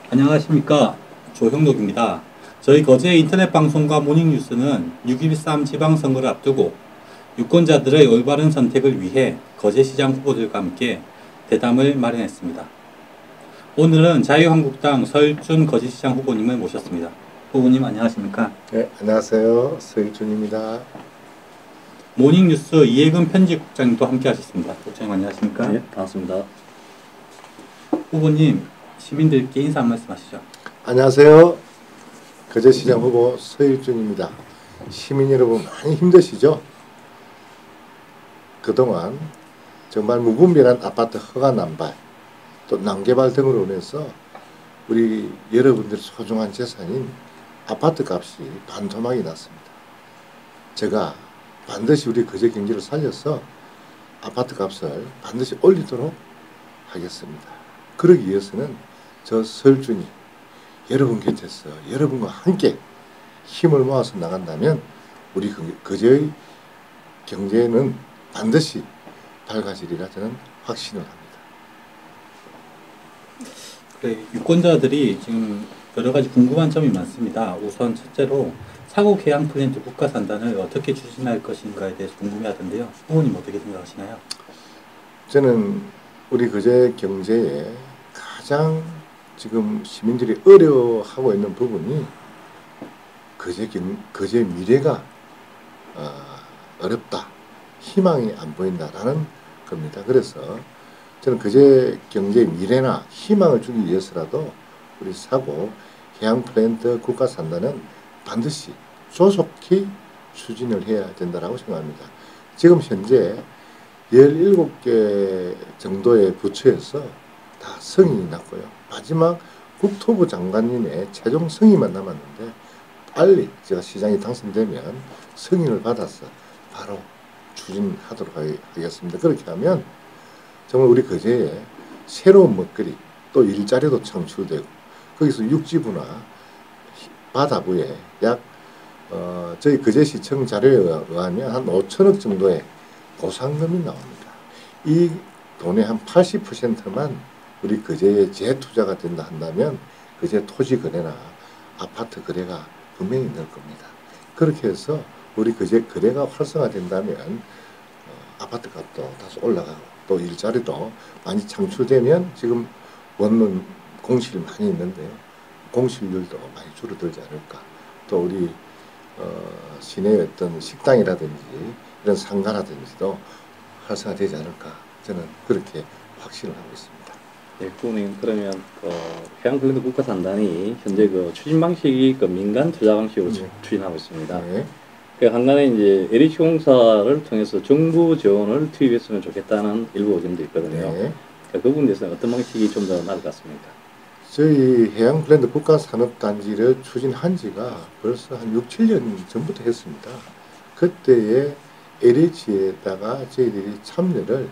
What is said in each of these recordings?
안녕하십니까. 조형록입니다. 저희 거제 인터넷 방송과 모닝뉴스는 6.13 지방선거를 앞두고 유권자들의 올바른 선택을 위해 거제시장 후보들과 함께 대담을 마련했습니다. 오늘은 자유한국당 서일준 거제시장 후보님을 모셨습니다. 후보님 안녕하십니까? 네, 안녕하세요. 서일준입니다. 모닝뉴스 이해근 편집국장님도 함께 하셨습니다. 국장님 안녕하십니까? 네, 반갑습니다. 후보님, 시민들께 인사 한 말씀 하시죠. 안녕하세요. 거제시장 후보 서일준입니다. 시민 여러분 많이 힘드시죠? 그동안 정말 무분별한 아파트 허가 난발, 또 난개발 등으로 인해서 우리 여러분들 소중한 재산인 아파트 값이 반토막이 났습니다. 제가 반드시 우리 거제 경제를 살려서 아파트 값을 반드시 올리도록 하겠습니다. 그러기 위해서는 저 서일준이 여러분 곁에서 여러분과 함께 힘을 모아서 나간다면 우리 거제의 경제는 반드시 밝아지리라 저는 확신을 합니다. 유권자들이 지금 여러 가지 궁금한 점이 많습니다. 우선 첫째로 사곡 해양 플랜트 국가 산단을 어떻게 추진할 것인가에 대해서 궁금해하던데요. 후보님 어떻게 생각하시나요? 저는 우리 거제 경제에 가장 지금 시민들이 어려워하고 있는 부분이 거제 미래가 어렵다, 희망이 안 보인다라는 겁니다. 그래서 저는 거제 경제의 미래나 희망을 주기 위해서라도 우리 사곡 해양 플랜트 국가 산단은 반드시 조속히 추진을 해야 된다고 생각합니다. 지금 현재 17개 정도의 부처에서 다 승인이 났고요. 마지막 국토부 장관님의 최종 승인만 남았는데 빨리 제가 시장이 당선되면 승인을 받아서 바로 추진하도록 하겠습니다. 그렇게 하면 정말 우리 거제에 새로운 먹거리 또 일자리도 창출되고 거기서 육지부나 바다부에 약 저희 거제시청 자료에 의하면 한 5천억 정도의 보상금이 나옵니다. 이 돈의 한 80%만 우리 거제에 재투자가 된다 한다면 거제 토지 거래나 아파트 거래가 분명히 늘 겁니다. 그렇게 해서 우리 거제 거래가 활성화된다면 아파트 값도 다소 올라가고 또 일자리도 많이 창출되면 지금 원룸 공실 많이 있는데요. 공실률도 많이 줄어들지 않을까. 또 우리 시내의 어떤 식당이라든지 이런 상가라든지도 활성화되지 않을까. 저는 그렇게 확신을 하고 있습니다. 네, 후보님 그러면 해양플랜트 국가산단이 현재 그 추진 방식이 그 민간 투자 방식으로 추진하고 있습니다. 네. 그 한간에 이제 LH공사를 통해서 정부 지원을 투입했으면 좋겠다는 일부 의견도 있거든요. 네. 그 부분에 대해서 어떤 방식이 좀 더 나을 것 같습니까? 저희 해양플랜트 국가산업단지를 추진한 지가 벌써 한 6, 7년 전부터 했습니다. 그때에 LH에다가 저희들이 참여를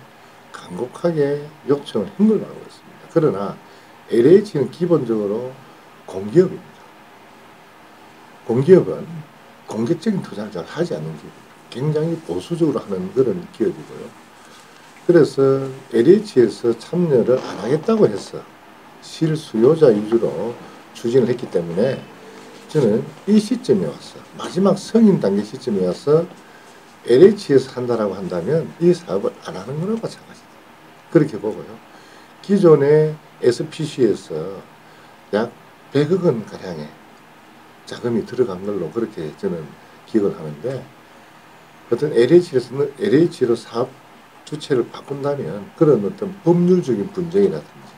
간곡하게 요청을 한 걸로 알고 있습니다. 그러나 LH는 기본적으로 공기업입니다. 공기업은 공격적인 투자를 잘 하지 않는 기업입니다. 굉장히 보수적으로 하는 그런 기업이고요. 그래서 LH에서 참여를 안 하겠다고 해서 실수요자 위주로 추진을 했기 때문에 저는 이 시점에 와서 마지막 승인 단계 시점에 와서 LH에서 한다라고 한다면 이 사업을 안 하는 거라고 마찬가지다. 그렇게 보고요. 기존의 SPC에서 약 100억 원 가량의 자금이 들어간 걸로 그렇게 저는 기억을 하는데 어떤 LH로 사업 주체를 바꾼다면 그런 어떤 법률적인 분쟁이라든지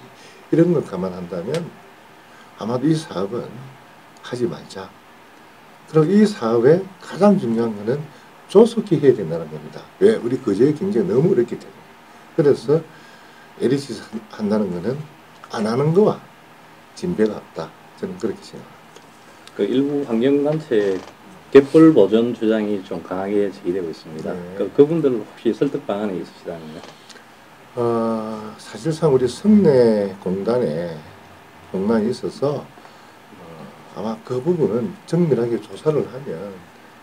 이런 걸 감안한다면 아마도 이 사업은 하지 말자. 그리고 이 사업의 가장 중요한 것은 조속히 해야 된다는 겁니다. 왜? 우리 거제의 경제가 너무 어렵기 때문에. 그래서 LH에서 한다는 것은 안 하는 거와 진배가 없다. 저는 그렇게 생각합니다. 그 일부 환경단체 갯벌 보전 주장이 좀 강하게 제기되고 있습니다. 네. 그분들 혹시 설득 방안이 있으시다면요? 사실상 우리 성내공단에 공단이 있어서 아마 그 부분은 정밀하게 조사를 하면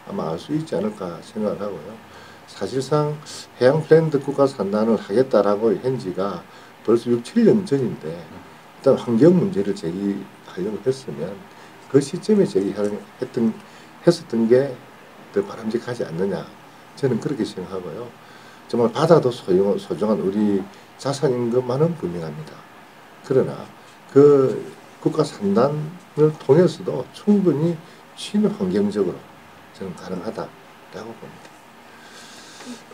아마 알 수 있지 않을까 생각을 하고요. 사실상 해양플랜트 국가산단을 하겠다라고 한 지가 벌써 6, 7년 전인데 일단 환경 문제를 제기한 하려고 했으면 그 시점에 했었던 게 더 바람직하지 않느냐. 저는 그렇게 생각하고요. 정말 바다도 소중한 우리 자산인 것만은 분명합니다. 그러나 그 국가 산단을 통해서도 충분히 친환경적으로 저는 가능하다라고 봅니다.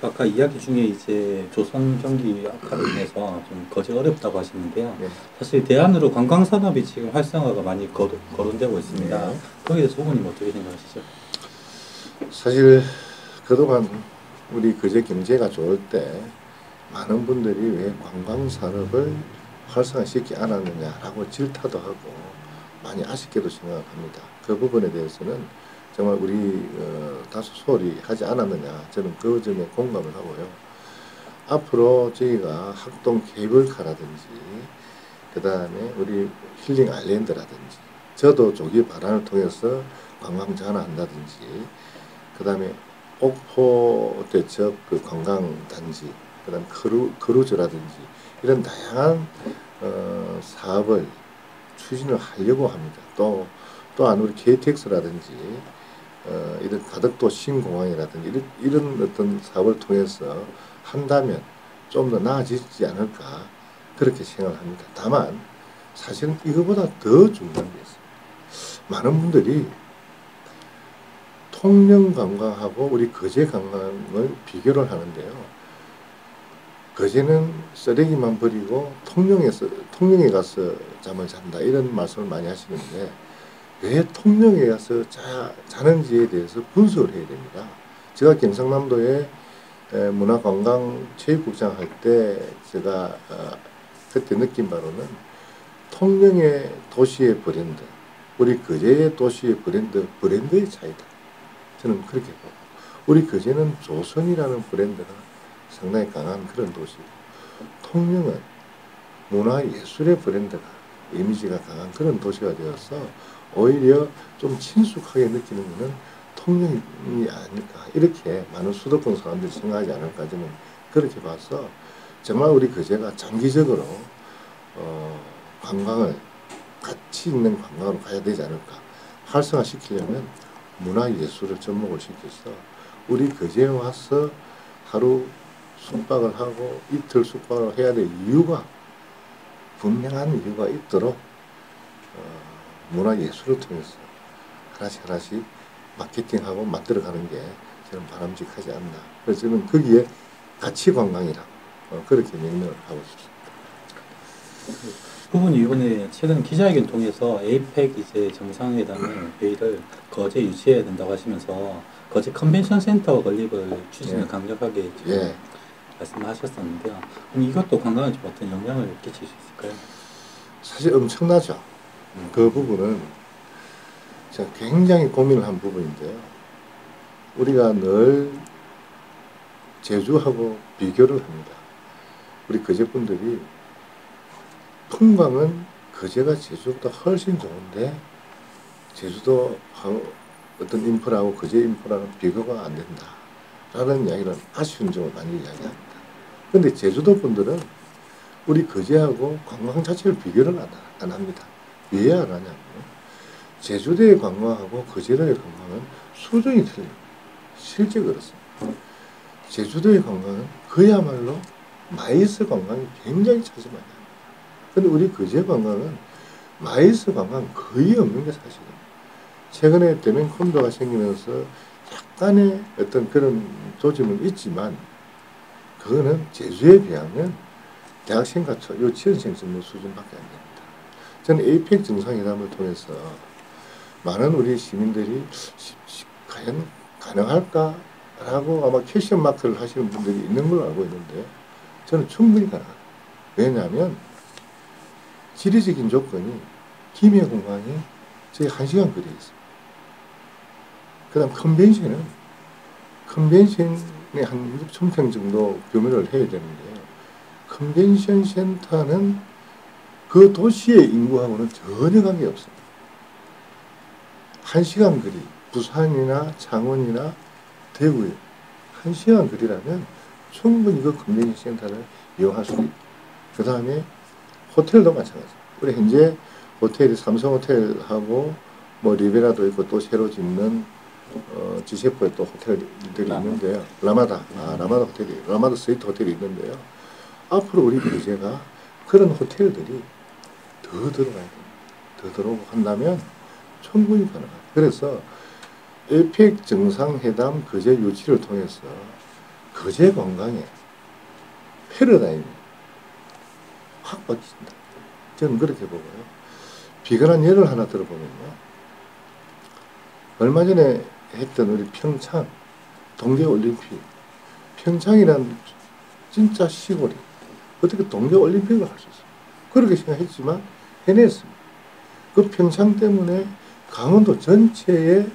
아까 이야기 중에 이제 조선 경기 악화로 인해서 좀 거저 어렵다고 하시는데요. 네. 사실 대안으로 관광 산업이 지금 활성화가 많이 거론되고 있습니다. 네. 거기에 대해서 후보님 어떻게 생각하시죠? 사실 그동안 우리 거제 경제가 좋을 때 많은 분들이 왜 관광 산업을 활성화시키지 않았느냐라고 질타도 하고 많이 아쉽게도 생각합니다. 그 부분에 대해서는 정말 우리 다소 소홀히 하지 않았느냐, 저는 그 점에 공감을 하고요. 앞으로 저희가 학동 케이블카라든지 그 다음에 우리 힐링 아일랜드라든지 저도 조기 발안을 통해서 관광 전환한다든지 그 다음에 옥포 대첩 그 관광단지 그 다음에 크루즈라든지 이런 다양한 사업을 추진을 하려고 합니다. 또한 우리 KTX라든지 이런 가덕도 신공항이라든지 이런 어떤 사업을 통해서 한다면 좀 더 나아지지 않을까 그렇게 생각합니다. 다만 사실은 이거보다 더 중요한 게 있습니다. 많은 분들이 통영 관광하고 우리 거제 관광을 비교를 하는데요. 거제는 쓰레기만 버리고 통영에 가서 잠을 잔다 이런 말씀을 많이 하시는데 왜 통영에 가서 자는지에 대해서 분석을 해야 됩니다. 제가 경상남도에 문화관광체육국장 할 때 제가 그때 느낀 바로는 통영의 도시의 브랜드, 우리 거제의 도시의 브랜드의 차이다. 저는 그렇게 보고 우리 거제는 조선이라는 브랜드가 상당히 강한 그런 도시고 통영은 문화예술의 브랜드가 이미지가 강한 그런 도시가 되어서 오히려 좀 친숙하게 느끼는 것은 통영이 아닐까 이렇게 많은 수도권 사람들이 생각하지 않을까 저는 그렇게 봐서 정말 우리 거제가 장기적으로 관광을 가치 있는 관광으로 가야 되지 않을까 활성화시키려면 문화예술을 접목을 시켜서 우리 거제에 와서 하루 숙박을 하고 이틀 숙박을 해야 될 이유가 분명한 이유가 있도록 문화예술을 통해서 하나씩 마케팅하고 만들어가는 게 저는 바람직하지 않나. 그래서 저는 거기에 가치관광이라고 그렇게 명명을 하고 싶습니다. 후보님 이번에 최근 기자회견 통해서 에이펙 이제 정상회담 회의를 거제 유치해야 된다고 하시면서 거제 컨벤션 센터 건립을 추진을 강력하게 지금 말씀하셨었는데요. 그럼 이것도 관광에 좀 어떤 영향을 끼칠 수 있을까요? 사실 엄청나죠. 그 부분은 제가 굉장히 고민을 한 부분인데요. 우리가 늘 제주하고 비교를 합니다. 우리 거제분들이 풍광은 거제가 제주보다 훨씬 좋은데 제주도 어떤 인프라하고 거제 인프라는 비교가 안 된다 라는 이야기를 아쉬운 점을 많이 이야기합니다. 근데 제주도 분들은 우리 거제하고 관광 자체를 비교를 안 합니다. 왜 안 하냐면 제주도의 관광하고 거제도의 관광은 수준이 틀려요. 실제 그렇습니다. 제주도의 관광은 그야말로 마이스 관광이 굉장히 차지만 합니다. 근데 우리 거제 관광은 마이스 관광 거의 없는 게 사실입니다. 최근에 대면 콘도가 생기면서 약간의 어떤 그런 조짐은 있지만 그거는 제주에 비하면 대학생과 유치원생 정도 수준밖에 안 됩니다. 저는 에이펙 정상회담을 통해서 많은 우리 시민들이 과연 가능할까라고 아마 퀘션 마크를 하시는 분들이 있는 걸로 알고 있는데 저는 충분히 가능합니다. 왜냐하면 지리적인 조건이 김해공항이 저희 1시간 거리에 있습니다. 그 다음 컨벤션에 한 6,000평 정도 규모를 해야 되는데 컨벤션 센터는 그 도시의 인구하고는 전혀 관계없습니다. 1시간 거리, 부산이나 창원이나 대구에 1시간 거리라면 충분히 그 컨벤션 센터를 이용할 수 있고 그 다음에 호텔도 마찬가지입니다. 우리 현재 호텔이 삼성호텔하고 뭐 리베라도 있고 또 새로 짓는 지셰프에 또 호텔들이 있는데요. 라마다 라마다 호텔이 라마다 스위트 호텔이 있는데요. 앞으로 우리 규제가 그런 호텔들이 더 들어가야 됩니다. 더 들어오고 한다면 충분히 가능합니다. 그래서 에이펙 정상회담 거제 유치를 통해서 거제 관광의 패러다임이 확 바뀐다. 저는 그렇게 보고요. 비근한 예를 하나 들어보면요. 얼마 전에 했던 우리 평창 동계올림픽, 평창이란 진짜 시골이 어떻게 동계올림픽을 할 수 있어요? 그렇게 생각했지만 해냈습니다. 그 평창 때문에 강원도 전체의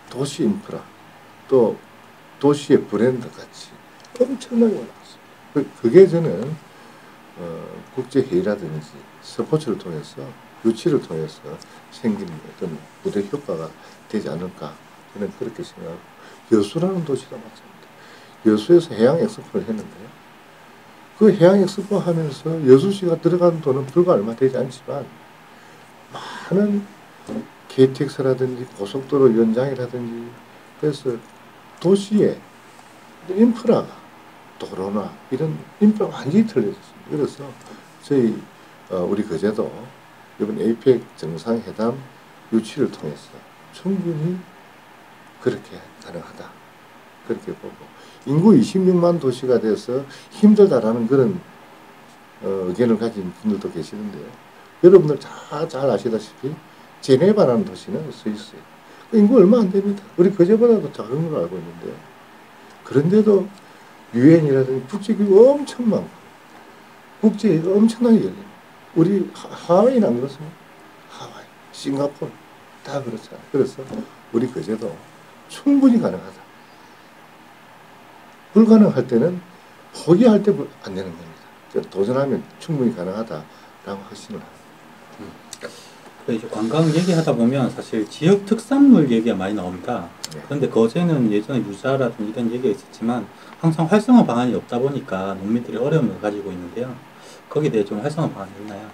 도시 인프라, 또 도시의 브랜드 가치 엄청나게 올라갔어요. 그게 저는 국제회의라든지 스포츠를 통해서 유치를 통해서 생기는 어떤 부대 효과가 되지 않을까 저는 그렇게 생각하고, 여수라는 도시도 마찬가지입니다. 여수에서 해양 엑스포를 했는데요. 그 해양 엑스포 하면서 여수시가 들어간 돈은 불과 얼마 되지 않지만 많은 KTX라든지 고속도로 연장이라든지 그래서 도시의 인프라가 도로나 이런 인프라가 완전히 틀려졌습니다. 그래서 저희 우리 거제도 이번 에이펙 정상회담 유치를 통해서 충분히 그렇게 가능하다. 그렇게 보고 인구 26만 도시가 돼서 힘들다라는 그런 의견을 가진 분들도 계시는데요. 여러분들 잘 아시다시피 제네바라는 도시는 스위스예요. 인구 얼마 안 됩니다. 우리 거제보다도 작은 걸 알고 있는데요. 그런데도 유엔이라든지 국제기구 엄청 많고 국제회의가 엄청나게 열립니다. 우리 하와이는 안 그렇습니까? 하와이, 싱가포르 다 그렇잖아요. 그래서 우리 거제도 충분히 가능하다. 불가능할 때는 포기할 때 안 되는 겁니다. 도전하면 충분히 가능하다라고 확신을 합니다. 이제 관광 얘기하다 보면 사실 지역 특산물 얘기가 많이 나옵니다. 네. 그런데 거제는 예전에 유자라든지 이런 얘기가 있었지만 항상 활성화 방안이 없다 보니까 농민들이 어려움을 가지고 있는데요. 거기에 대해 좀 활성화 방안이 있나요?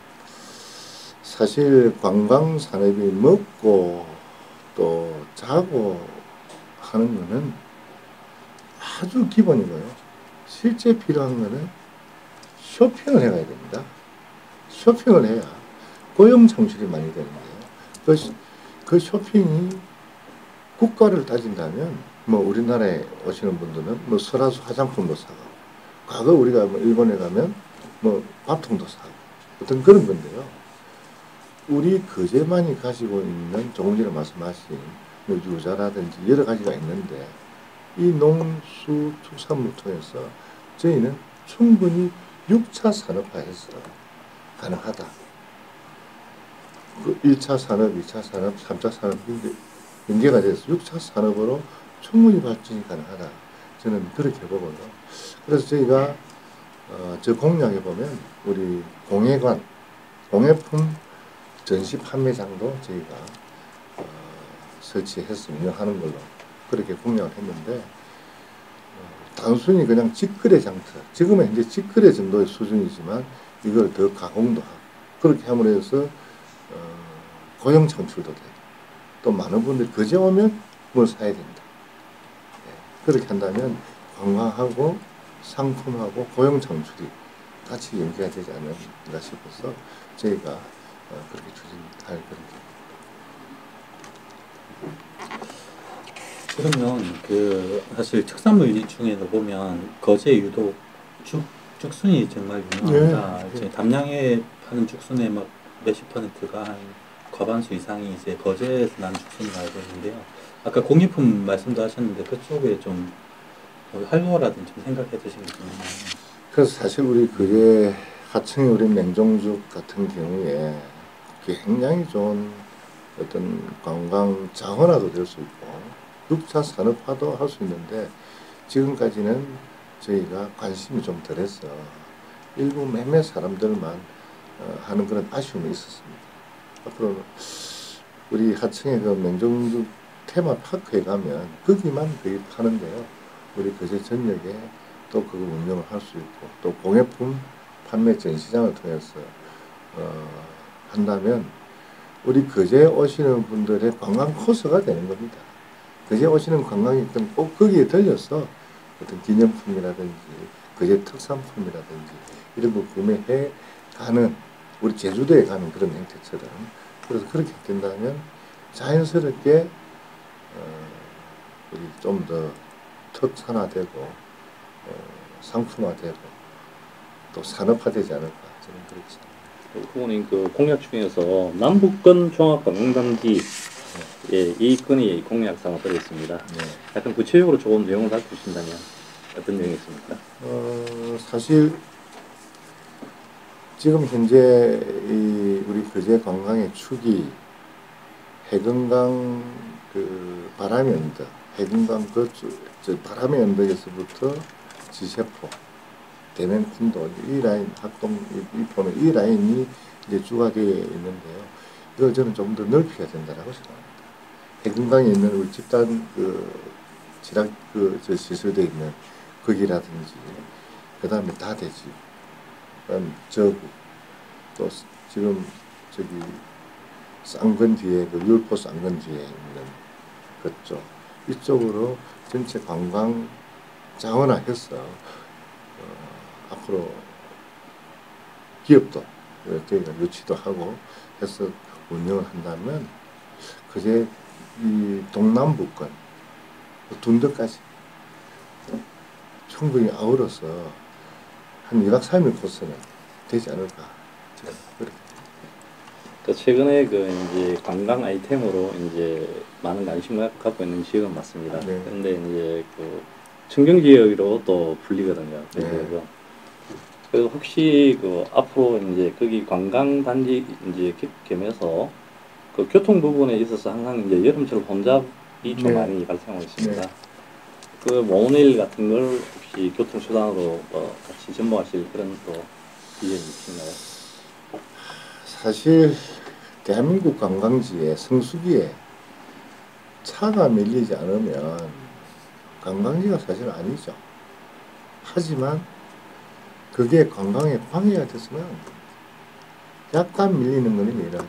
사실 관광 산업이 먹고 또 자고 하는 거는 아주 기본이고요. 실제 필요한 거는 쇼핑을 해가야 됩니다. 쇼핑을 해야 고용 창출이 많이 되는데요. 그 쇼핑이 국가를 따진다면 뭐 우리나라에 오시는 분들은 뭐 설화수 화장품도 사고, 과거 우리가 뭐 일본에 가면 뭐 밥통도 사고 어떤 그런 건데요. 우리 거제만이 가지고 있는 조금 전에 말씀하신 뭐 유자라든지 여러 가지가 있는데 이 농수축산물 통해서 저희는 충분히 6차 산업화해서 가능하다. 그 1차 산업, 2차 산업, 3차 산업 연계가 돼서 6차 산업으로 충분히 발전이 가능하다. 저는 그렇게 보고요. 그래서 저희가 저 공약에 보면 우리 공예관, 공예품 전시 판매장도 저희가 설치해서 운영하는 걸로 그렇게 공약을 했는데 단순히 그냥 직거래 장터, 지금은 현재 직거래 정도의 수준이지만 이걸 더 가공도 하고 그렇게 함으로 해서 고용 창출도 되고 또 많은 분들이 거제 오면 뭘 사야 된다. 그렇게 한다면 관광하고 상품하고 고용 창출이 같이 연계가 되지 않을까 싶어서 저희가 그렇게 추진할 그런 그러면 그 사실 특산물 중에도 보면 거제 유독 죽순이 정말 유명합니다. 네. 이제 담양에 파는 죽순의 막 몇십 퍼센트가 한 과반수 이상이 이제 거제에서 난 죽순을 알고 있는데요. 아까 공예품 말씀도 하셨는데 그쪽에 좀 활로라든지 좀 생각해 두신 게 좀 있나요? 그래서 사실 우리 그게 하청의 우리 맹종죽 같은 경우에 굉장히 좋은 어떤 관광 자원화도 될 수 있고 6차 산업화도 할 수 있는데 지금까지는 저희가 관심이 좀 덜해서 일부 몇몇 사람들만 하는 그런 아쉬움이 있었습니다. 앞으로 우리 하청의 그 맹종죽 테마파크에 가면 거기만 거의 파는데요. 우리 거제 전역에 또 그거 운영을 할 수 있고 또 공예품 판매 전시장을 통해서 한다면 우리 거제 오시는 분들의 관광 코스가 되는 겁니다. 거제 오시는 관광객들은 꼭 거기에 들려서 어떤 기념품이라든지 거제 특산품이라든지 이런 거 구매해 가는, 우리 제주도에 가는 그런 행태처럼, 그래서 그렇게 된다면 자연스럽게 우리 좀 더 특산화되고 상품화되고 또 산업화되지 않을까, 저는 그렇게 생각합니다. 후보님 그 공약 중에서 남북권 종합관광단지 이 건이 공약사항 들어있습니다. 네. 약간 구체적으로 조금 내용을 밝혀주신다면 어떤 내용이 있습니까? 사실 지금 현재 우리 거제 관광의 축이 해금강 그 바람의 언덕, 해금강 저 바람의 언덕에서부터 지세포, 대면쿤도 이 라인 합동 이 보면 이 라인이 이제 주가 되어 있는데요. 이걸 저는 좀 더 넓혀야 된다라고 생각합니다. 해금강에 있는 우리 집단 지락 저 시설되어 있는 거기라든지, 그 다음에 다대지, 그다음 저구, 또 지금 저기 쌍근 뒤에 그 율포 쌍근 뒤에 있는 그쪽, 이쪽으로 전체 관광 자원화해서 앞으로 기업도 저희가 유치도 하고 해서 운영을 한다면 그제 이 동남부권 둔덕까지 충분히 아우러서 한 2박 3일 코스는 되지 않을까, 저는 그렇게. 그 최근에 그 이제 관광 아이템으로 이제 많은 관심을 갖고 있는 지역은 맞습니다. 네. 그런데 이제 그 청정 지역으로 또 불리거든요. 그 네. 지역은. 그래서 혹시 그 앞으로 이제 거기 관광 단지 이제 겸해서 그 교통 부분에 있어서 항상 이제 여름철 혼잡이 좀 네. 많이 발생하고 있습니다. 네. 그 모노레일 같은 걸 혹시 교통수단으로 같이 접목하실 그런 또 비전이 있나요? 사실 대한민국 관광지에 성수기에 차가 밀리지 않으면 관광지가 사실 아니죠. 하지만 그게 관광에 방해가 됐으면 약간 밀리는 거는 이해하지만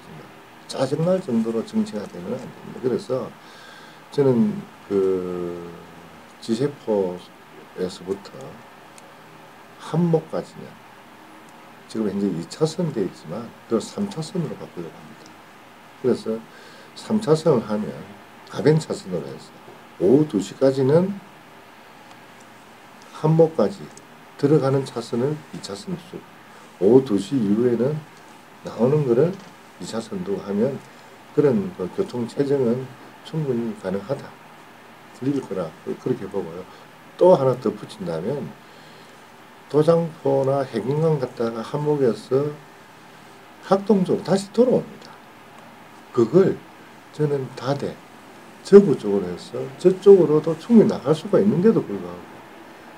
짜증날 정도로 정체가 되면 안 됩니다. 그래서 저는 그 지세포에서부터 한목까지는 지금 현재 2차선 되어 있지만 그걸 3차선으로 바꾸려고 합니다. 그래서 3차선을 하면 가변차선으로 해서 오후 2시까지는 한목까지 들어가는 차선을 2차선 쭉, 오후 2시 이후에는 나오는 거를 2차선도 하면 그런 그 교통 체증은 충분히 가능하다, 들릴 거라 그렇게 보고요. 또 하나 덧붙인다면 도장포나 해금강 갔다가 한목에서 학동쪽으로 다시 돌아옵니다. 그걸 저는 다대 저구 쪽으로 해서 저쪽으로도 충분히 나갈 수가 있는데도 불구하고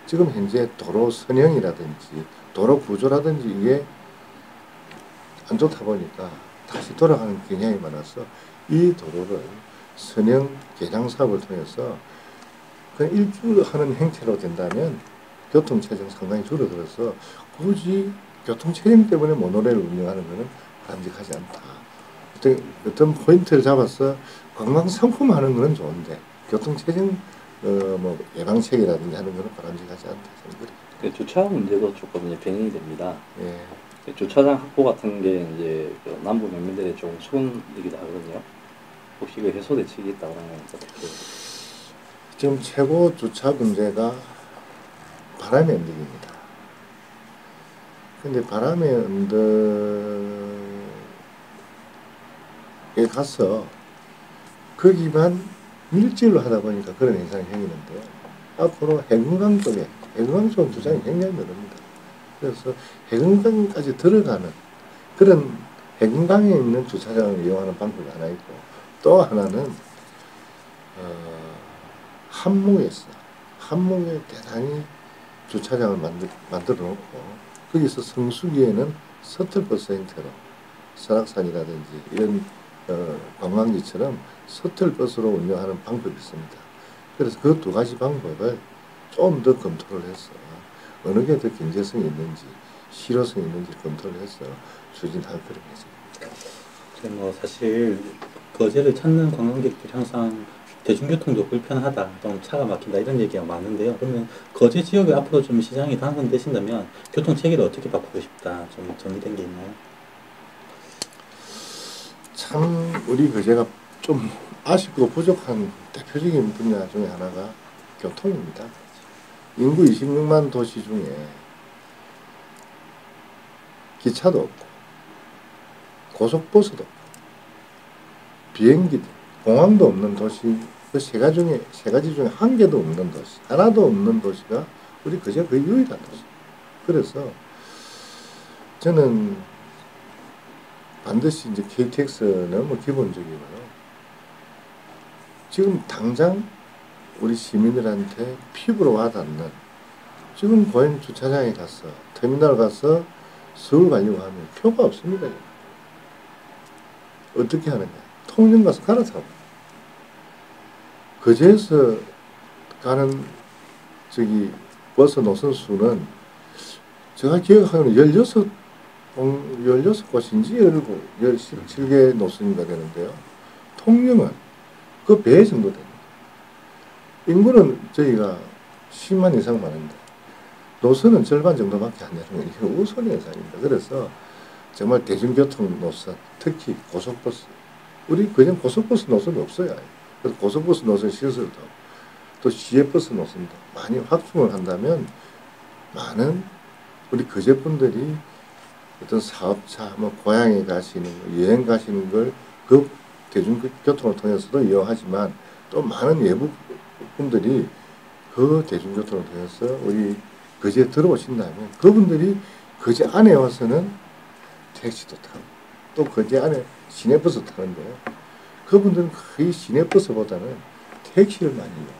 지금 현재 도로 선형이라든지 도로 구조라든지 이게 안 좋다 보니까 다시 돌아가는 경향이 많아서 이 도로를 선형 개량 사업을 통해서 그냥 일주하는 행태로 된다면 교통체증 상당히 줄어들어서 굳이 교통체증 때문에 모노레일을 운영하는 것은 바람직하지 않다. 어떤 포인트를 잡아서 관광 상품 하는 것은 좋은데 교통체증 뭐 예방책이라든지 하는 것은 바람직하지 않다. 그 주차 문제도 조금 이제 변형이 됩니다. 예. 그 주차장 확보 같은 게 이제 그 남부 면민들의 좀 소원이기도 하거든요. 혹시 그 해소 대책이 있다고 하면 어떻게? 지금 최고 주차 문제가 바람의 언덕입니다. 근데 바람의 언덕에 가서 거기만 밀집을 하다 보니까 그런 현상이 생기는데요. 앞으로 해금강 쪽에, 해금강 쪽 주차장이 굉장히 늘어납니다. 그래서 해금강까지 들어가는 그런 해금강에 있는 주차장을 이용하는 방법이 하나 있고, 또 하나는 한목에 대단히 주차장을 만들어 놓고 거기서 성수기에는 서틀버스 형태로 설악산이라든지 이런 관광지처럼 서틀버스로 운영하는 방법이 있습니다. 그래서 그 두 가지 방법을 좀 더 검토를 해서 어느 게 더 경제성이 있는지 실효성이 있는지 검토를 해서 추진할 그런 예정입니다. 뭐 사실 거제를 찾는 관광객들이 항상 대중교통도 불편하다, 좀 차가 막힌다 이런 얘기가 많은데요. 그러면 거제 지역에 앞으로 좀 시장이 당선되신다면 교통 체계를 어떻게 바꾸고 싶다, 좀 정리된 게 있나요? 참 우리 거제가 좀 아쉽고 부족한 대표적인 분야 중에 하나가 교통입니다. 인구 26만 도시 중에 기차도 없고 고속버스도 없고 비행기도 공항도 없는 도시, 그 세 가지 중에 한 개도 없는 도시, 하나도 없는 도시가 우리 거제가 거의 유일한 도시. 그래서 저는 반드시 이제 KTX는 뭐 기본적이고요. 지금 당장 우리 시민들한테 피부로 와닿는, 지금 고양 주차장에 가서 터미널 가서 서울 가려고 하면 표가 없습니다. 어떻게 하느냐? 통영 가서 갈아타고 거제에서 가는 저기 버스 노선 수는 제가 기억하기로는 16곳인지 17개 노선인가 되는데요. 통영은 그 배 정도 됩니다. 인구는 저희가 10만 이상 많은데 노선은 절반 정도밖에 안 되는 게 이게 우선의 현상입니다. 그래서 정말 대중교통 노선, 특히 고속버스, 우리 그냥 고속버스 노선이 없어요. 그래서 고속버스 노선 시설도 또 시외버스 노선도 많이 확충을 한다면 많은 우리 거제분들이 어떤 사업차, 뭐 고향에 가시는 거, 여행 가시는 걸 그 대중교통을 통해서도 이용하지만 또 많은 외부 분들이 그 대중교통을 통해서 우리 거제에 들어오신다면 그분들이 거제 안에 와서는 택시도 타고 또 거제 안에 시내버스 타는데요. 그분들은 거의 시내버스보다는 택시를 많이 이용합니다.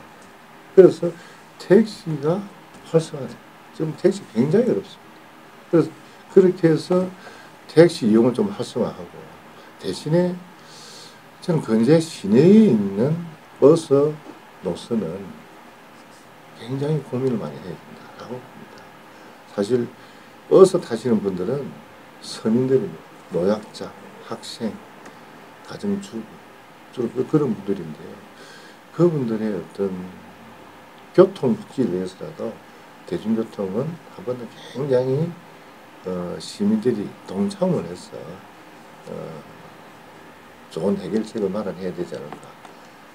그래서 택시가 활성화돼요. 지금 택시 굉장히 어렵습니다. 그래서 그렇게 해서 택시 이용을 좀 활성화하고 대신에 저는 거제 시내에 있는 버스 노선은 굉장히 고민을 많이 해야 된다라고 봅니다. 사실 버스 타시는 분들은 서민들입니다. 노약자, 학생, 가정주부, 주로 그런 분들인데요. 그분들의 어떤 교통복지를 위해서라도 대중교통은 한번은 굉장히 시민들이 동참을 해서 좋은 해결책을 마련해야 되지 않을까,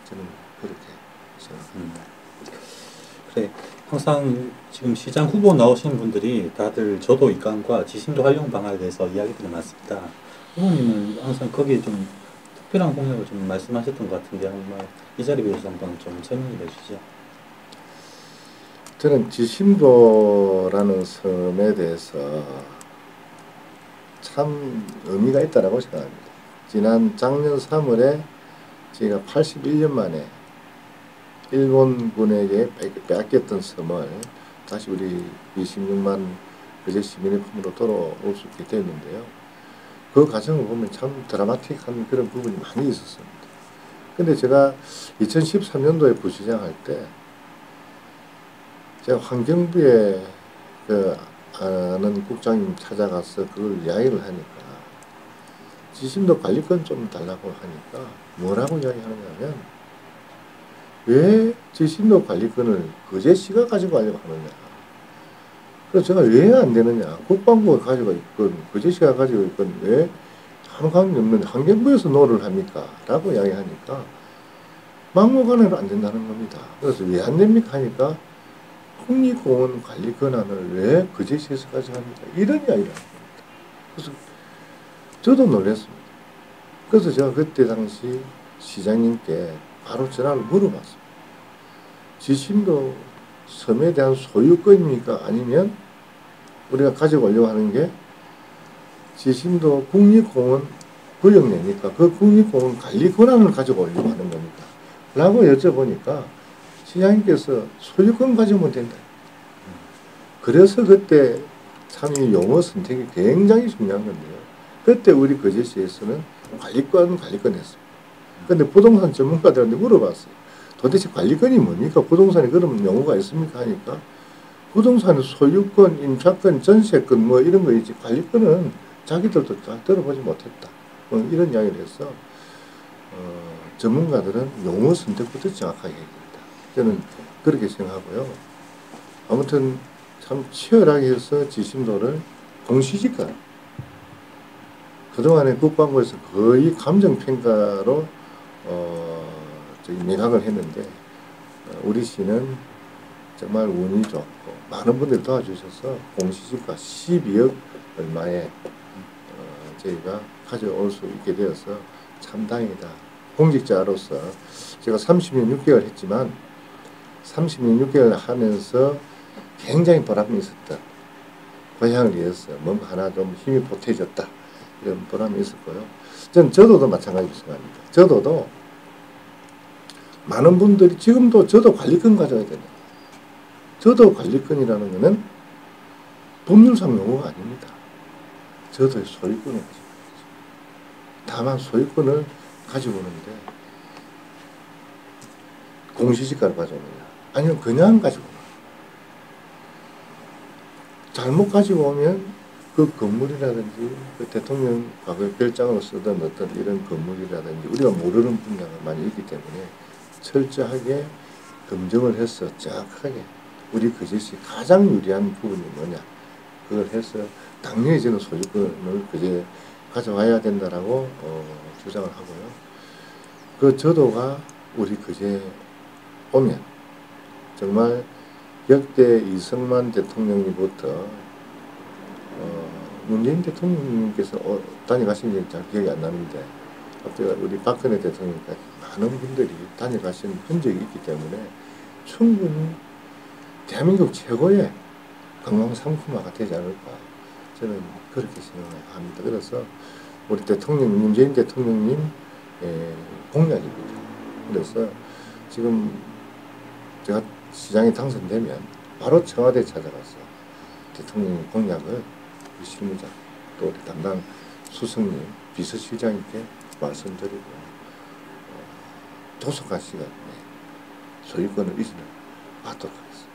저는 그렇게 생각합니다. 그래, 항상 지금 시장 후보 나오신 분들이 다들 저도 입감과 지심도 활용 방안에 대해서 이야기들이 많습니다. 후보님은 항상 거기에 좀 특별한 공약을 좀 말씀하셨던 것 같은데 한번 이 자리에 대해서 한번 좀 설명해 주시죠. 저는 지심도라는 섬에 대해서 참 의미가 있다고 생각합니다. 지난 작년 3월에 저희가 81년 만에 일본군에게 빼앗겼던 섬을 다시 우리 26만 거제 시민의 품으로 돌아올 수 있게 됐는데요. 그 과정을 보면 참 드라마틱한 그런 부분이 많이 있었습니다. 근데 제가 2013년도에 부시장 할 때 제가 환경부에 아는 국장님 찾아가서 그걸 이야기를 하니까 지심도 관리권 좀 달라고 하니까 뭐라고 이야기하느냐면 왜 지심도 관리권을 거제시가 가지고 가려고 하느냐. 그래서 제가 왜 안 되느냐. 국방부가 가지고 있건 거제시가 가지고 있건 왜 상관이 없는 환경부에서 노를 합니까? 라고 이야기하니까 막무가내로 안 된다는 겁니다. 그래서 왜 안 됩니까? 하니까 국립공원 관리 권한을 왜 거제시에서 가져갑니까? 이런 이야기를 합니다. 그래서 저도 놀랐습니다. 그래서 제가 그때 당시 시장님께 바로 전화를 물어봤습니다. 지심도 섬에 대한 소유권입니까? 아니면 우리가 가져가려고 하는 게 지심도 국립공원 구역내니까 그 국립공원 관리 권한을 가져가려고 하는 겁니까? 라고 여쭤보니까 시장님께서 소유권 가지면 된다. 그래서 그때 참 이 용어 선택이 굉장히 중요한 건데요. 그때 우리 거제시에서는 관리권 했습니다. 근데 부동산 전문가들한테 물어봤어요. 도대체 관리권이 뭡니까? 부동산에 그런 용어가 있습니까? 하니까 부동산은 소유권, 임차권, 전세권 뭐 이런 거 있지 관리권은 자기들도 다 들어보지 못했다. 뭐 이런 이야기를 해서 전문가들은 용어 선택부터 정확하게 해야 됩니다. 저는 그렇게 생각하고요. 아무튼 참 치열하게 해서 지심도를 공시지가 그동안에 국방부에서 거의 감정평가로 매각을 했는데 우리 시는 정말 운이 좋고 많은 분들이 도와주셔서 공시지가 12억 얼마에 저희가 가져올 수 있게 되어서 참 다행이다. 공직자로서 제가 30년 6개월 했지만 30년 6개월 하면서 굉장히 보람이 있었다. 고향을 위해서 뭔가 하나 좀 힘이 보태졌다. 이런 보람이 있었고요. 저도 마찬가지로 생각합니다. 저도 많은 분들이 지금도 저도 관리권 가져야 되네. 저도 관리권이라는 것은 법률상 용어가 아닙니다. 저도 소유권을 가지고 있죠. 다만 소유권을 가지고 오는데 공시지가를 가져옵니다. 아니면 그냥 가지고 오나. 잘못 가지고 오면 그 건물이라든지 그 대통령 과거에 별장으로 쓰던 어떤 이런 건물이라든지 우리가 모르는 분야가 많이 있기 때문에 철저하게 검증을 해서 정확하게 우리 그 짓이 가장 유리한 부분이 뭐냐 그걸 해서 당연히 저는 소유권을 그제 가져와야 된다라고 주장을 하고요. 그 저도가 우리 그제 오면 정말 역대 이승만 대통령님부터 문재인 대통령님께서 다녀가신 지 잘 기억이 안 나는데 갑자기 우리 박근혜 대통령까지 많은 분들이 다녀가신 흔적이 있기 때문에 충분히 대한민국 최고의 관광 상품화가 되지 않을까 저는 그렇게 생각합니다. 그래서 우리 대통령 문재인 대통령님 공약입니다. 그래서 지금 제가 시장에 당선되면 바로 청와대 찾아가서 대통령 공약을 우리 실무자 또 우리 담당 수석님 비서실장님께 말씀드리고 도서관 시간에 소유권을 이전을 받도록 하겠습니다.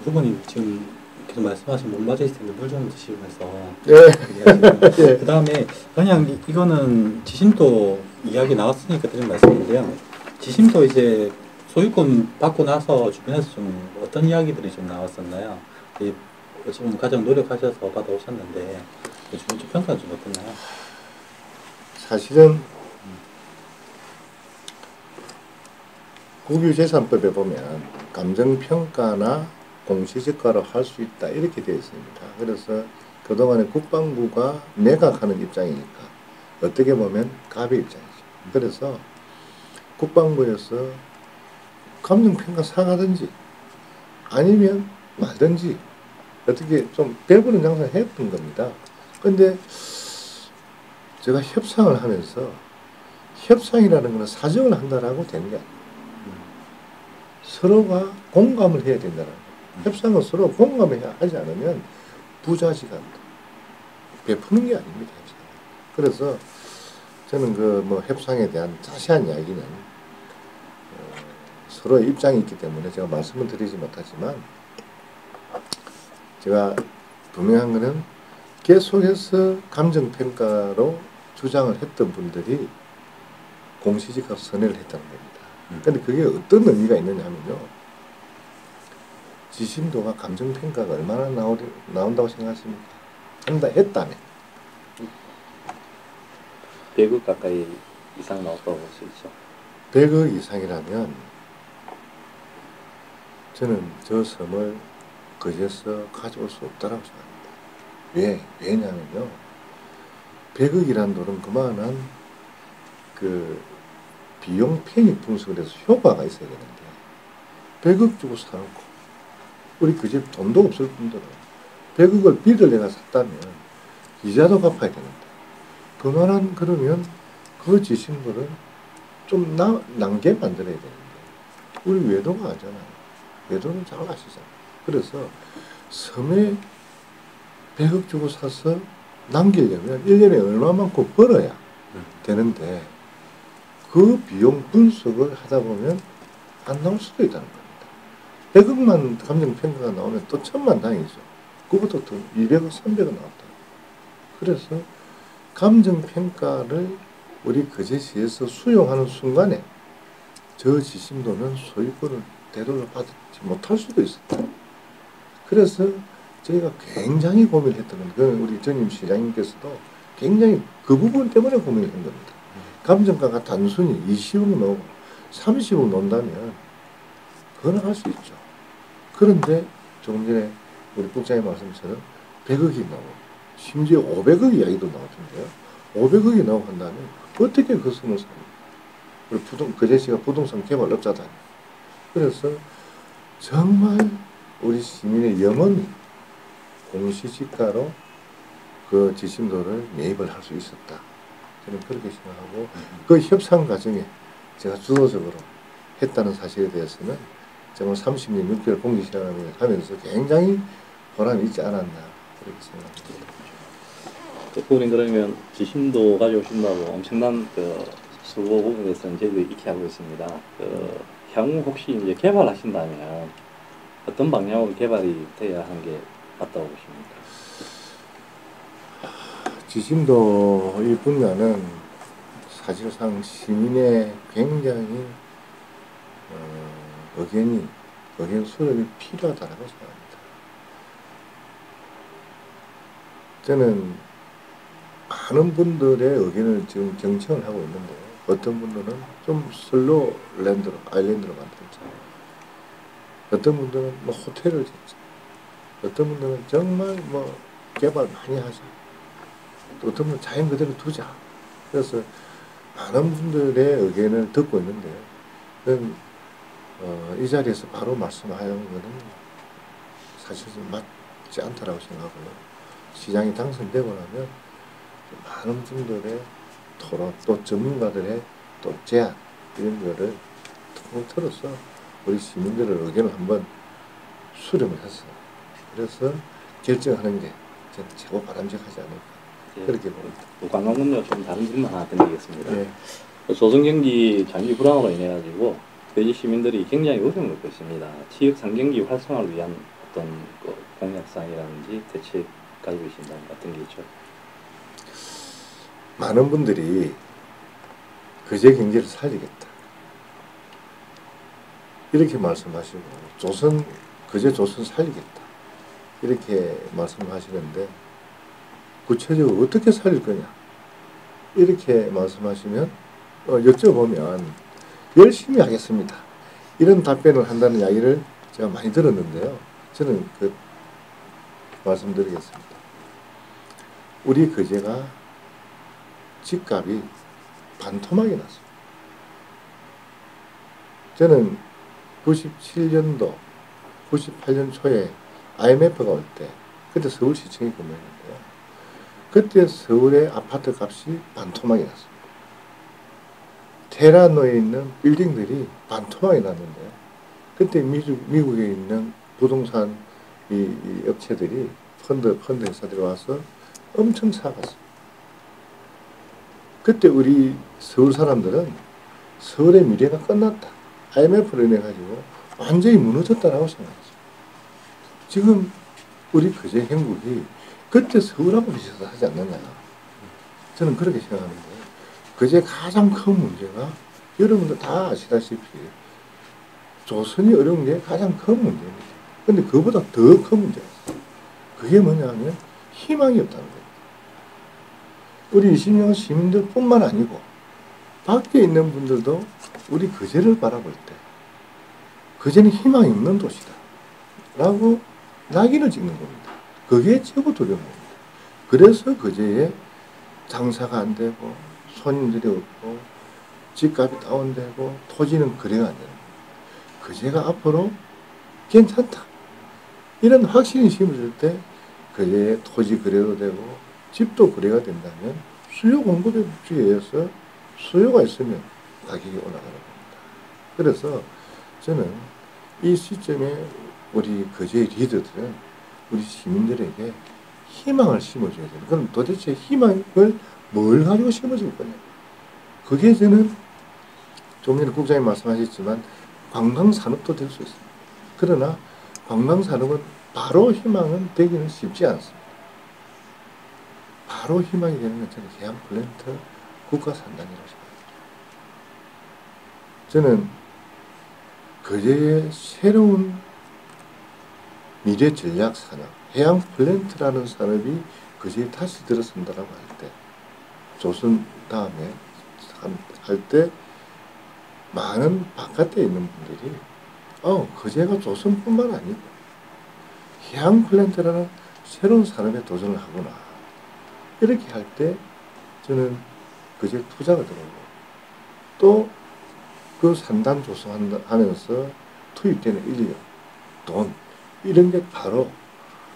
후보님 지금 계속 말씀하신 못 맞으실 텐데 물 좀 드시면서 네. 그 다음에 그냥 이거는 지심도 이야기 나왔으니까 드린 말씀인데요. 지심도 이제 소유권 받고 나서 주변에서 좀 어떤 이야기들이 좀 나왔었나요? 지금 가장 노력하셔서 받아오셨는데 주변 평가는 좀 어땠나요? 사실은 국유재산법에 보면 감정평가나 공시지가로 할 수 있다 이렇게 되어 있습니다. 그래서 그동안에 국방부가 매각하는 입장이니까 어떻게 보면 갑의 입장이죠. 그래서 국방부에서 감정평가 사가든지 아니면 말든지 어떻게 좀 배부른 장사를 했던 겁니다. 근데 제가 협상을 하면서 협상이라는 것은 사정을 한다라고 되는 게 아니에요. 서로가 공감을 해야 된다는 거예요. 협상은 서로 공감을 하지 않으면 부자지간다. 베푸는 게 아닙니다. 협상. 그래서 저는 그 뭐 협상에 대한 자세한 이야기는 서로의 입장이 있기 때문에 제가 말씀을 드리지 못하지만 제가 분명한 거는 계속해서 감정평가로 주장을 했던 분들이 공시지가 선회를 했다는 겁니다. 근데 그게 어떤 의미가 있느냐 하면요. 지심도가 감정평가가 얼마나 나온다고 생각하십니까? 했다면 100억 가까이 이상 나왔다고 볼 수 있죠. 100억 이상이라면 저는 저 섬을 거제서 가져올 수 없다고 생각합니다. 왜냐면요. 100억이라는 돈은 그만한 그 비용 편익 분석을 해서 효과가 있어야 되는데 100억 주고 사놓고 우리 그 집 돈도 없을 뿐더러 100억을 빚을 내가 샀다면 이자도 갚아야 되는데 그만한 그러면 그 지심도를 좀 남게 만들어야 되는데 우리 외도가 하잖아요. 외도는 잘 아시잖아요. 그래서 섬에 100억 주고 사서 남기려면 1년에 얼마만큼 벌어야 되는데 그 비용 분석을 하다 보면 안 나올 수도 있다는 겁니다. 100억만 감정평가가 나오면 또 천만 다행이죠. 그것도 더 200억, 300억 나왔다. 그래서 감정평가를 우리 거제시에서 수용하는 순간에 저 지심도는 소유권을 되돌려 받지 못할 수도 있었다. 그래서 저희가 굉장히 고민을 했던 겁니다. 우리 전임 시장님께서도 굉장히 그 부분 때문에 고민을 한 겁니다. 감정가가 단순히 20억 나오고 30억 나온다면 그거는 할 수 있죠. 그런데 조금 전에 우리 국장님 말씀처럼 100억이 나오고 심지어 500억 이야기도 나오던데요. 500억이 나오고 한다면 어떻게 그 돈을 삽니까? 우리 거제시가 부동산 개발업자다. 그래서 정말 우리 시민의 영원히 공시지가로 그 지심도를 매입을 할 수 있었다. 저는 그렇게 생각하고 그 협상 과정에 제가 주도적으로 했다는 사실에 대해서는 정말 30년 6개월 공직 시간을 하면서 굉장히 보람이 있지 않았나 그렇게 생각합니다. 부모님 그러면 지심도 가져오신다고 엄청난 그 수고 부분에 대해서는 저희도 익히 알고 있습니다. 그 향후 혹시 이제 개발하신다면 어떤 방향으로 개발이 돼야 하는 게 맞다고 보십니까? 지심도 이 분야는 사실상 시민의 굉장히 의견 수렴이 필요하다고 생각합니다. 저는 많은 분들의 의견을 지금 경청을 하고 있는데 어떤 분들은 좀 슬로우 랜드로 아일랜드로 만들자, 어떤 분들은 뭐 호텔을 짓자, 어떤 분들은 정말 뭐 개발 많이 하자, 또 어떤 분은 자연 그대로 두자. 그래서 많은 분들의 의견을 듣고 있는데 저는 이 자리에서 바로 말씀하는 것은 사실 좀 맞지 않다라고 생각하고요. 시장이 당선되고 나면 많은 분들의 토론, 또 전문가들의 또 제안 이런 거를 통통 틀어서 우리 시민들의 의견을 한번 수렴을 했어요. 그래서 결정하는 게 저는 최고 바람직하지 않을까 그렇게 봅니다. 관광군요 좀 다른 질문 하나 드리겠습니다. 네. 조선경기 장기 불황으로 인해 가지고 거제 시민들이 굉장히 어려움을 겪고 있습니다. 지역 상경기 활성화를 위한 어떤 그 공약상이라든지 대책 가지고 계신다는 어떤 게 있죠? 많은 분들이 거제 경제를 살리겠다 이렇게 말씀하시고 거제 조선 살리겠다 이렇게 말씀하시는데 구체적으로 어떻게 살릴 거냐 이렇게 말씀하시면 여쭤보면 열심히 하겠습니다 이런 답변을 한다는 이야기를 제가 많이 들었는데요. 저는 그 말씀드리겠습니다. 우리 거제가 집값이 반토막이 났습니다. 저는 97년도 98년 초에 IMF가 올 때 그때 서울시청이 근무했는데요. 그때 서울의 아파트 값이 반토막이 났습니다. 테라노에 있는 빌딩들이 반토막이 났는데요. 그때 미국에 있는 부동산 이 업체들이 펀드 회사들이 와서 엄청 사갔습니다. 그때 우리 서울 사람들은 서울의 미래가 끝났다. IMF로 인해 가지고 완전히 무너졌다라고 생각했어요. 지금 우리 거제 행국이 그때 서울하고 비슷하지 않느냐. 저는 그렇게 생각하는데 거제 가장 큰 문제가 여러분들 다 아시다시피 조선이 어려운 게 가장 큰 문제입니다. 근데 그보다 더 큰 문제가 있어요. 그게 뭐냐면 희망이 없다는 거예요. 우리 20년 시민들 뿐만 아니고 밖에 있는 분들도 우리 거제를 바라볼 때 거제는 희망이 없는 도시다 라고 낙인을 찍는 겁니다. 그게 최고 두려운 겁니다. 그래서 거제에 장사가 안 되고 손님들이 없고 집값이 다운되고 토지는 거래가 안 되는 겁니다. 거제가 앞으로 괜찮다 이런 확신이 심어질 때 거제에 토지 거래도 되고 집도 거래가 된다면 수요 공급에 의해서 수요가 있으면 가격이 올라가는 겁니다. 그래서 저는 이 시점에 우리 거제 리더들은 우리 시민들에게 희망을 심어줘야 돼요. 그럼 도대체 희망을 뭘 가지고 심어줄 거냐. 그게 저는 좀 전에 국장님 말씀하셨지만 관광산업도 될 수 있습니다. 그러나 관광산업은 바로 희망은 되기는 쉽지 않습니다. 바로 희망이 되는 건 저는 해양 플랜트 국가 산단이라고 생각합니다. 저는 거제의 새로운 미래 전략 산업, 해양 플랜트라는 산업이 거제에 다시 들어선다라고 할 때, 조선 다음에 할 때 많은 바깥에 있는 분들이 거제가 조선뿐만 아니고 해양 플랜트라는 새로운 산업에 도전을 하구나. 이렇게 할 때 저는 거제에 투자가 들어오고 또 그 산단 조성하면서 투입되는 인력, 돈 이런 게 바로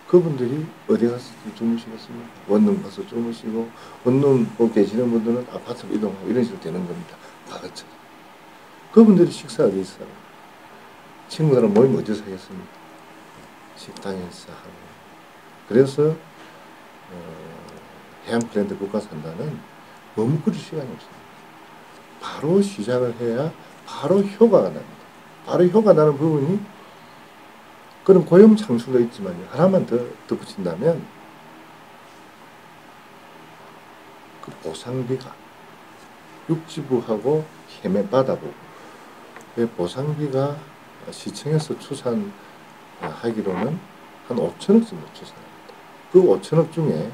그분들이 어디 가서 주무시겠습니까? 원룸 가서 주무시고 원룸 계시는 분들은 아파트로 이동하고 이런 식으로 되는 겁니다. 과거처럼. 그분들이 식사 어디 있어요? 친구들은 모임 어디서 하겠습니까? 식당에서 하고. 그래서 해양 플랜트 국가 산다는 머뭇거릴 시간이 없습니다. 바로 시작을 해야 바로 효과가 납니다. 바로 효과 나는 부분이 그런 고용 창출도 있지만 하나만 더 덧붙인다면 그 보상비가 육지부하고 해매바다부 보상비가 시청에서 추산하기로는 한 5천억 정도 추산합니다. 그 5천억 중에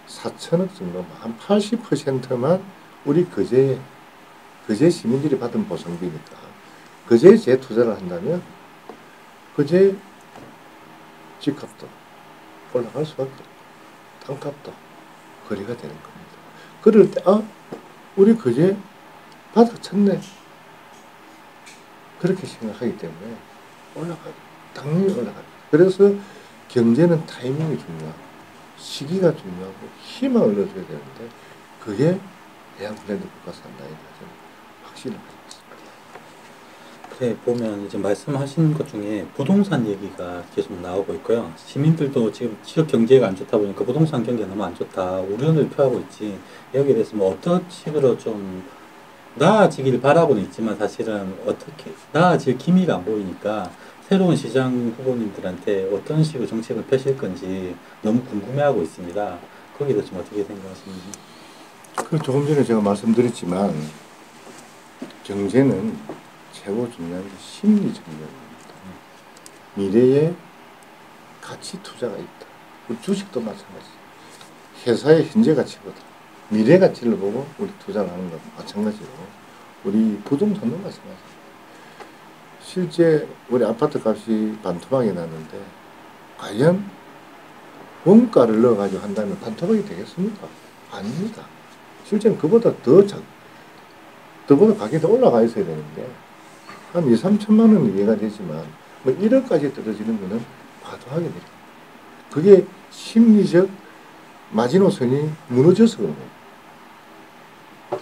4천억 정도, 한 80%만 우리 거제 시민들이 받은 보상비니까 거제에 재투자를 한다면 거제 집값도 올라갈 수밖에 없고 땅값도 거래가 되는 겁니다. 그럴 때 우리 거제 바닥 쳤네. 그렇게 생각하기 때문에 올라가요. 당연히 올라가요. 그래서 경제는 타이밍이 중요하고 시기가 중요하고 희망을 얻어줘야 되는데 그게 해양 플랜트 국가 산다에 대해서 확신을 가지고 있습니다. 그래 보면 이제 말씀하신 것 중에 부동산 얘기가 계속 나오고 있고요. 시민들도 지금 지역 경제가 안 좋다 보니까 부동산 경기가 너무 안 좋다 우려를 표하고 있지. 여기에 대해서 뭐 어떤 식으로 좀 나아지길 바라고는 있지만 사실은 어떻게 나아질 기미가 안 보이니까 새로운 시장 후보님들한테 어떤 식으로 정책을 펴실 건지 너무 궁금해하고 있습니다. 거기에 대해서 좀 어떻게 생각하시는지. 그 조금 전에 제가 말씀드렸지만 경제는 최고 중요한 게 심리적 면입니다. 미래에 가치 투자가 있다. 우리 주식도 마찬가지. 회사의 현재 가치보다 미래 가치를 보고 우리 투자를 하는 것 마찬가지로 우리 부동산도 마찬가지입니다. 실제 우리 아파트 값이 반토막이 났는데 과연 원가를 넣어가지고 한다면 반토막이 되겠습니까? 아닙니다. 실제는 그보다 더보다 가격이 더 올라가 있어야 되는데 한 2, 3천만 원은 이해가 되지만 뭐 1억까지 떨어지는 거는 과도하게 됩니다. 그게 심리적 마지노선이 무너져서 그런 거예요.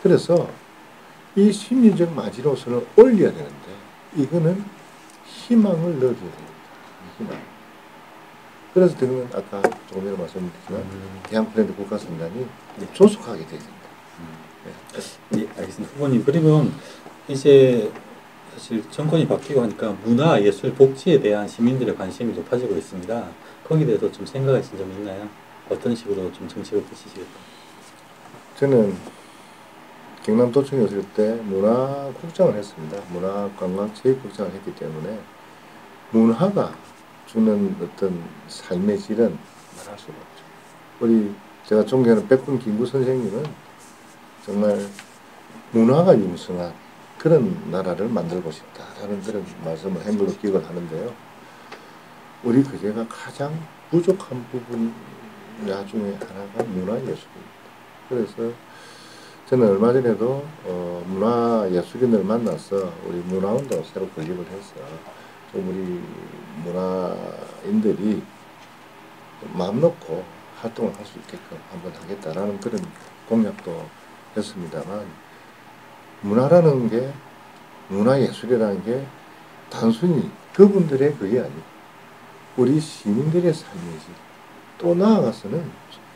그래서 이 심리적 마지노선을 올려야 되는데 이거는 희망을 넣어줘야 됩니다. 희망. 그래서 그러면 아까 조금 전에 말씀드렸지만 해양 플랜트 국가 산단이 조속하게 되야 됩니다. 네, 알겠습니다. 후보님 그리고 이제 사실 정권이 바뀌고 하니까 문화, 예술, 복지에 대한 시민들의 관심이 높아지고 있습니다. 거기에 대해서 좀 생각하신 점이 있나요? 어떤 식으로 좀 정책을 펼치시겠다? 저는 경남도청에 있을 때 문화국장을 했습니다. 문화관광체육국장을 했기 때문에 문화가 주는 어떤 삶의 질은 말할 수가 없죠. 제가 존경하는 백분 김구 선생님은 정말 문화가 융성한 그런 나라를 만들고 싶다라는 그런 말씀을 행보로 기억을 하는데요. 우리 거제가 가장 부족한 부분 중에 하나가 문화예술입니다. 그래서 저는 얼마 전에도 문화예술인을 만나서 우리 문화운동 새로 건립을 해서 좀 우리 문화인들이 마음 놓고 활동을 할 수 있게끔 한번 하겠다라는 그런 공약도 했습니다만 문화라는 게 문화예술이라는 게 단순히 그분들의 그게 아니고 우리 시민들의 삶이지. 또 나아가서는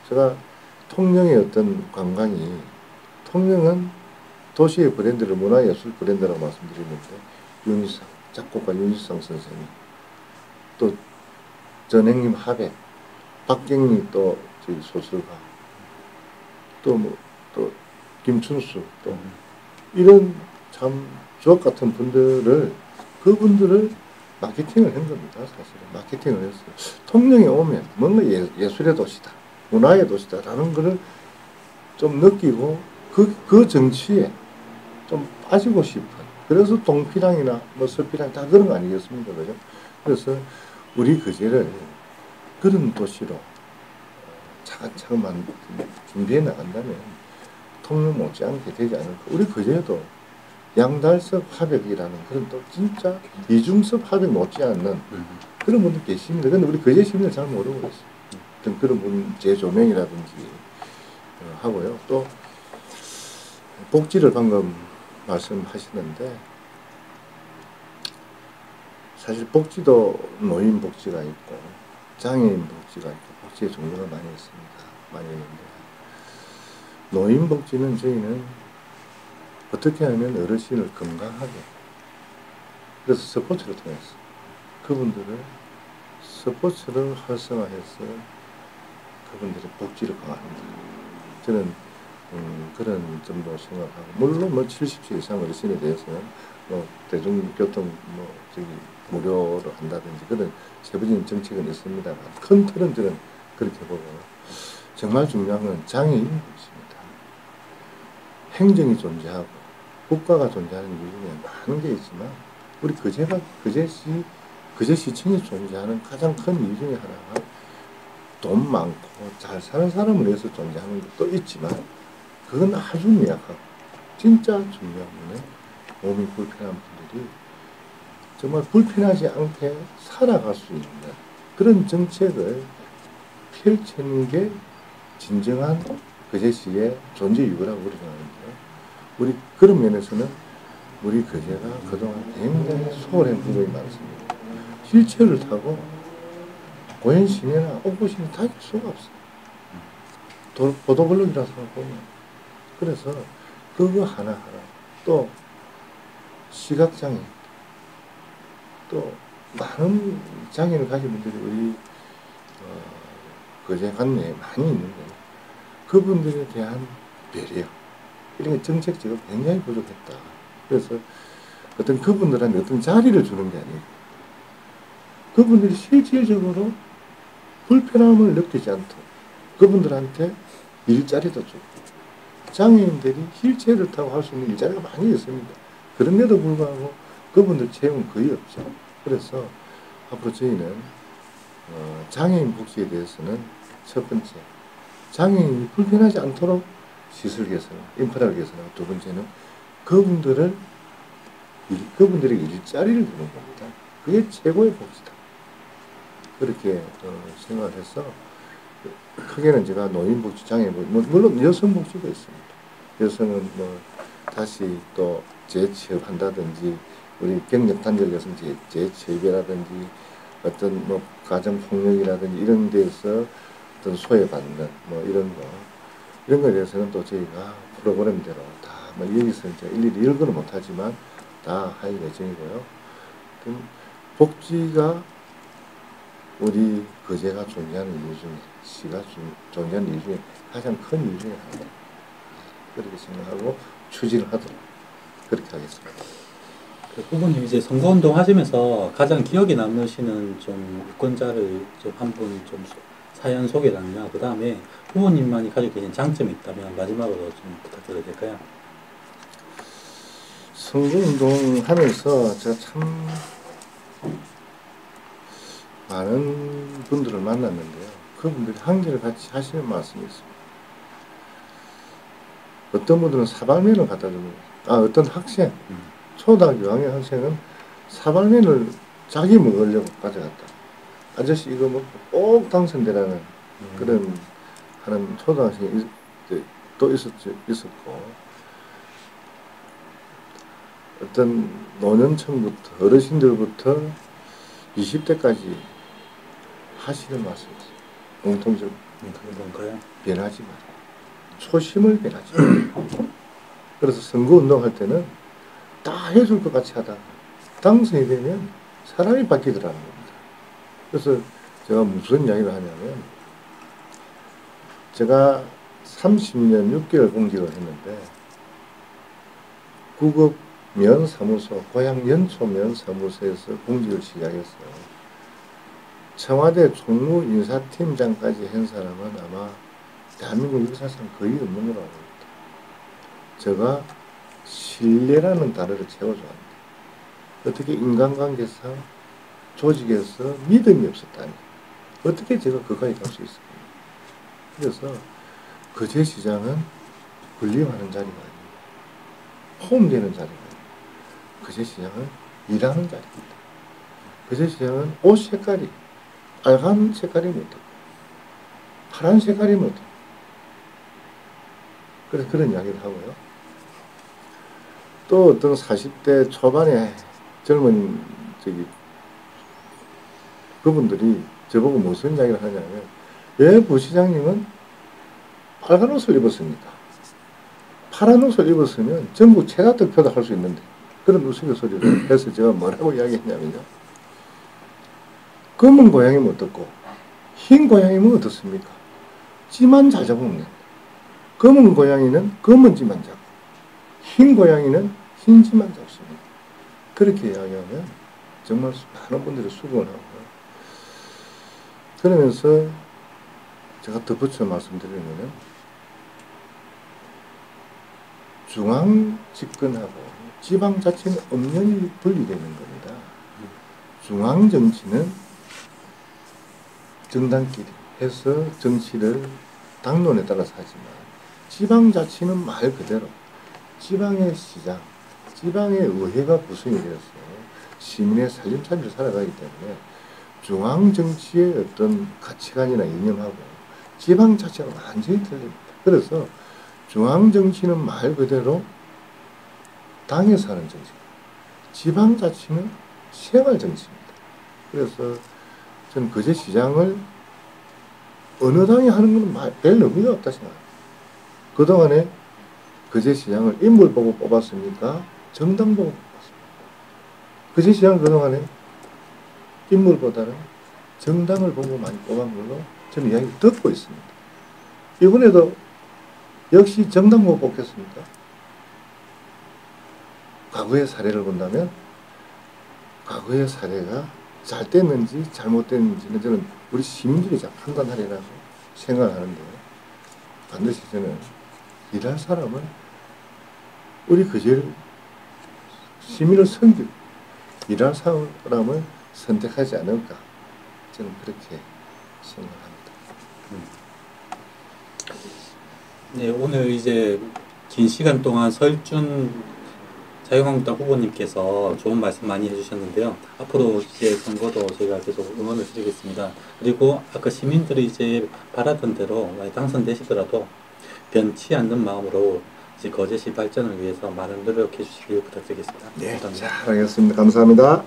제가 통영의 어떤 관광이 통영은 도시의 브랜드를 문화예술 브랜드라고 말씀드렸는데 윤희상 작곡가 윤희상 선생님 또 전행님 하백 박경리 또 저기 소설가, 또 뭐 또 김춘수, 또 이런 참 주옥 같은 분들을 그분들을 마케팅을 한 겁니다. 사실은 마케팅을 했어요. 통영에 오면 뭔가 예술의 도시다, 문화의 도시다라는 거를 좀 느끼고 그 정치에 좀 빠지고 싶은, 그래서 동피랑이나 뭐 서피랑 다 그런 거 아니겠습니까? 그죠? 그래서 우리 거제를 그런 도시로 차근차근 준비해 나간다면 통영 못지않게 되지 않을까. 우리 거제도 양달섭 화백이라는 그런 또 진짜 이중섭 화백 못지않는 그런 분들 계십니다. 근데 우리 거제 시민들 잘 모르고 있어요. 어떤 그런 분 재조명이라든지 하고요. 또 복지를 방금 말씀하시는데, 사실 복지도 노인 복지가 있고 장애인 복지가 있고 복지의 종류가 많이 있습니다. 많이 있는데, 노인 복지는 저희는 어떻게 하면 어르신을 건강하게, 그래서 스포츠를 통해서 그분들을 스포츠를 활성화해서 그분들의 복지를 강화합니다. 저는 그런 점도 생각하고, 물론 뭐 70세 이상 어르신에 대해서는 뭐 대중교통 뭐 저기 무료로 한다든지 그런 세부적인 정책은 있습니다만, 큰 틀은 저는 그렇게 보고, 정말 중요한 건 장애인 복지입니다. 행정이 존재하고 국가가 존재하는 이유 중에 많은 게 있지만, 우리 거제시청이 존재하는 가장 큰 이유 중에 하나가 돈 많고 잘 사는 사람을 위해서 존재하는 것도 있지만, 그건 아주 미약하고 진짜 중요한 거는 몸이 불편한 분들이 정말 불편하지 않게 살아갈 수 있는 그런 정책을 펼치는 게 진정한 거제시의 존재 이유라고 우리 생각하는데요. 우리 그런 면에서는 우리 거제가 그동안 굉장히 소홀한 부분이 많습니다. 휠체어를 타고 고현 시내나 옥구 시내 다닐 수가 없어요. 보도블록이라서 보면. 그래서 그거 하나하나, 또 시각장애, 또 많은 장애를 가진 분들이 우리 거제 관내에 많이 있는데, 그분들에 대한 배려, 이런 정책적으로 굉장히 부족했다. 그래서 어떤 그분들한테 어떤 자리를 주는 게 아니고, 그분들이 실질적으로 불편함을 느끼지 않도록 그분들한테 일자리도 주고, 장애인들이 휠체어를 타고 할 수 있는 일자리가 많이 있습니다. 그런데도 불구하고 그분들 채용은 거의 없죠. 그래서 앞으로 저희는 장애인 복지에 대해서는 첫 번째, 장애인이 불편하지 않도록 시설 개선, 인프라를 개선하고, 두 번째는 그분들에게 일자리를 주는 겁니다. 그게 최고의 복지다. 그렇게 생각을 해서, 크게는 제가 노인복지, 장애인복지, 물론 여성복지도 있습니다. 여성은 뭐 다시 또 재취업한다든지, 우리 경력단절 여성 재취업이라든지, 어떤 뭐 가정폭력이라든지 이런 데서 어떤 소외받는 뭐 이런 거에 대해서는 또 저희가 프로그램대로 다, 뭐 여기서 이제 일일이 읽어는 못하지만 다 할 예정이고요. 복지가 우리 거제가 존재하는 이유 중에, 시가 존재하는 이유 중에 가장 큰 이유 중에 하나입니다. 그렇게 생각하고 추진을 하도록 그렇게 하겠습니다. 그 후보님 이제 선거운동 하시면서 가장 기억에 남으시는 좀 유권자를 좀 한 분 좀 사연 소개랑요. 그 다음에 후보님만이 가지고 계신 장점이 있다면 마지막으로 좀 부탁드려도 될까요? 선거운동 하면서 제가 참 많은 분들을 만났는데요. 그분들이 한결 같이 하시는 말씀이 있습니다. 어떤 분들은 사발면을 갖다 줍니다. 어떤 학생, 초등학교 6학년 학생은 사발면을 자기 먹으려고 가져갔다. 아저씨 이거 먹고 꼭 당선되라는 그런 하는 초등학생이 또 있었고, 어떤 노년층부터 어르신들부터 20대까지 하시는 말씀이었어요. 공통적으로. 그게 뭔가요? 변하지 마라. 초심을 변하지 마라. 그래서 선거운동할 때는 다 해줄 것 같이 하다가 당선이 되면 사람이 바뀌더라는 겁니다. 그래서 제가 무슨 이야기를 하냐면, 제가 30년 6개월 공직을 했는데 구급 면사무소, 고향 연초 면사무소에서 공직을 시작했어요. 청와대 총무인사팀장까지 한 사람은 아마 대한민국 역사상 거의 없는 거라고 봅니다. 제가 신뢰라는 단어를 최고 좋아합니다. 어떻게 인간관계상 조직에서 믿음이 없었다니 어떻게 제가 거기까지 갈 수 있을까요? 그래서 거제시장은 군림하는 자리가 아닙니다. 포함되는 자리가 아닙니다. 거제시장은 일하는 자리입니다. 거제시장은 옷 색깔이 빨간 색깔이 못되고 파란 색깔이 못되고 그래서 그런 이야기를 하고요. 또 어떤 40대 초반의 젊은 그분들이 저보고 무슨 이야기를 하냐면 왜 부시장님은 빨간 옷을 입었습니까? 파란 옷을 입었으면 전국 최다 득표도 할 수 있는데 그런 우스갯소리를 해서 제가 뭐라고 이야기했냐면요. 검은 고양이면 어떻고 흰 고양이면 어떻습니까? 찌만 잘 잡으면 검은 고양이는 검은 찌만 잡고 흰 고양이는 흰 찌만 잡습니다. 그렇게 이야기하면 정말 많은 분들이 수긍을 하고요. 그러면서 제가 덧붙여 말씀드리면은 중앙 집권하고 지방자치는 엄연히 분리되는 겁니다. 중앙 정치는 정당끼리 해서 정치를 당론에 따라서 하지만 지방자치는 말 그대로 지방의 시장, 지방의 의회가 구성이 되어서 시민의 살림살이를 살아가기 때문에 중앙정치의 어떤 가치관이나 이념하고 지방자치가 완전히 틀립니다. 그래서 중앙정치는 말 그대로 당에서 하는 정치, 지방자치는 생활정치입니다. 그래서 저는 거제시장을 어느 당이 하는 건 별 의미가 없다 생각합니다. 그동안에 거제시장을 인물 보고 뽑았습니까? 정당 보고 뽑았습니다. 거제시장을 그동안에 인물보다는 정당을 보고 많이 뽑은 걸로 저는 이야기 듣고 있습니다. 이번에도 역시 정당 보고 뽑겠습니까? 과거의 사례를 본다면 과거의 사례가 잘 됐는지 잘못됐는지는 저는 우리 시민들이 잘 판단하리라고 생각하는데 반드시 저는 일할 사람은 우리 거제를 시민을 섬기고 일할 사람을 선택하지 않을까 저는 그렇게 생각합니다. 네, 오늘 이제 긴 시간 동안 설준 자유한국당 후보님께서 좋은 말씀 많이 해주셨는데요. 앞으로 이제 선거도 저희가 계속 응원을 드리겠습니다. 그리고 아까 시민들이 이제 바라던 대로 당선되시더라도 변치 않는 마음으로 이제 거제시 발전을 위해서 많은 노력해 주시길 부탁드리겠습니다. 네, 감사합니다. 잘하겠습니다. 감사합니다.